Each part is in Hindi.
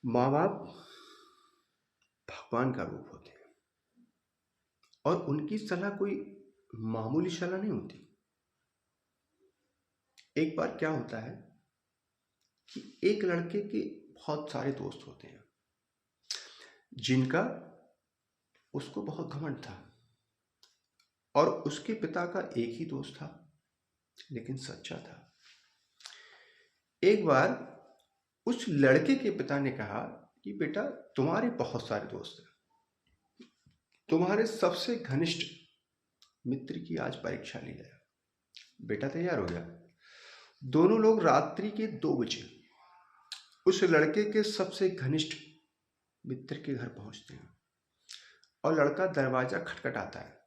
माँ बाप भगवान का रूप होते हैं और उनकी सलाह कोई मामूली सलाह नहीं होती। एक बार क्या होता है कि एक लड़के के बहुत सारे दोस्त होते हैं जिनका उसको बहुत घमंड था और उसके पिता का एक ही दोस्त था लेकिन सच्चा था। एक बार उस लड़के के पिता ने कहा कि बेटा, तुम्हारे बहुत सारे दोस्त हैं, तुम्हारे सबसे घनिष्ठ मित्र की आज परीक्षा ली है। बेटा तैयार हो गया। दोनों लोग रात्रि के 2 बजे उस लड़के के सबसे घनिष्ठ मित्र के घर पहुंचते हैं और लड़का दरवाजा खटखटाता है।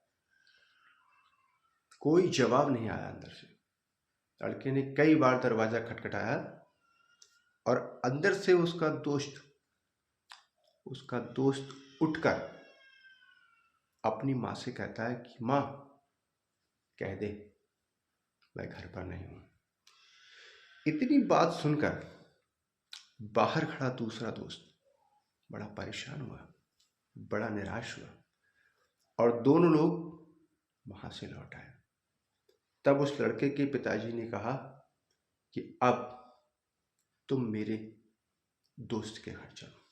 कोई जवाब नहीं आया अंदर से। लड़के ने कई बार दरवाजा खटखटाया और अंदर से उसका दोस्त उठकर अपनी माँ से कहता है कि माँ, कह दे मैं घर पर नहीं हूं। इतनी बात सुनकर बाहर खड़ा दूसरा दोस्त बड़ा परेशान हुआ, बड़ा निराश हुआ और दोनों लोग वहां से लौट आए। तब उस लड़के के पिताजी ने कहा कि अब तुम मेरे दोस्त के घर चलो।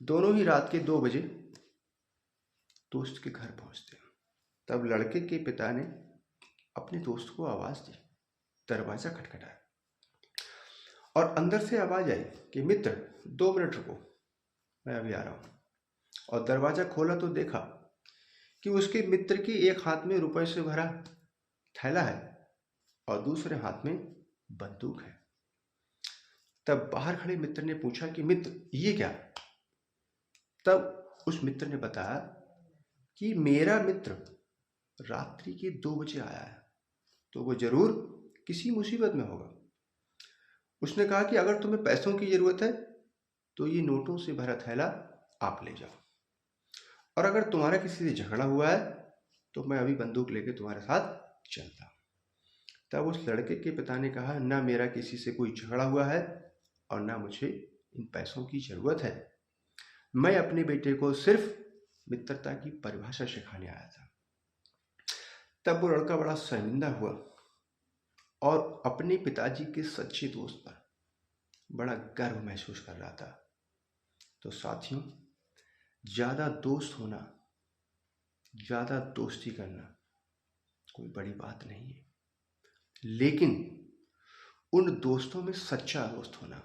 दोनों ही रात के 2 बजे दोस्त के घर पहुंचते हैं। तब लड़के के पिता ने अपने दोस्त को आवाज दी, दरवाजा खटखटाया और अंदर से आवाज आई कि मित्र 2 मिनट रुको, मैं अभी आ रहा हूं। और दरवाजा खोला तो देखा कि उसके मित्र के एक हाथ में रुपए से भरा थैला है और दूसरे हाथ में बंदूक है। तब बाहर खड़े मित्र ने पूछा कि मित्र, ये क्या? तब उस मित्र ने बताया कि मेरा मित्र रात्रि के 2 बजे आया है तो वो जरूर किसी मुसीबत में होगा। उसने कहा कि अगर तुम्हें पैसों की जरूरत है तो ये नोटों से भरा थैला आप ले जाओ, और अगर तुम्हारा किसी से झगड़ा हुआ है तो मैं अभी बंदूक लेके तुम्हारे साथ चलता हूं। तब उस लड़के के पिता ने कहा, ना मेरा किसी से कोई झगड़ा हुआ है और ना मुझे इन पैसों की जरूरत है। मैं अपने बेटे को सिर्फ मित्रता की परिभाषा सिखाने आया था। तब वो लड़का बड़ा शर्मिंदा हुआ और अपने पिताजी के सच्चे दोस्त पर बड़ा गर्व महसूस कर रहा था। तो साथियों, ज्यादा दोस्त होना, ज्यादा दोस्ती करना कोई बड़ी बात नहीं है, लेकिन उन दोस्तों में सच्चा दोस्त होना,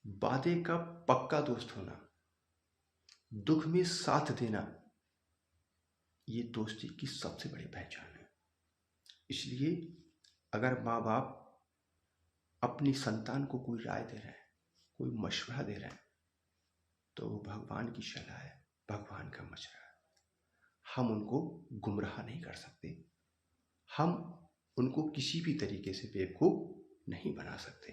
वादे का पक्का दोस्त होना, दुख में साथ देना, ये दोस्ती की सबसे बड़ी पहचान है। इसलिए अगर माँ बाप अपनी संतान को कोई राय दे रहे हैं, कोई मशवरा दे रहे हैं, तो वो भगवान की सलाह है, भगवान का मशवरा है। हम उनको गुमराह नहीं कर सकते, हम उनको किसी भी तरीके से बेवकूफ नहीं बना सकते।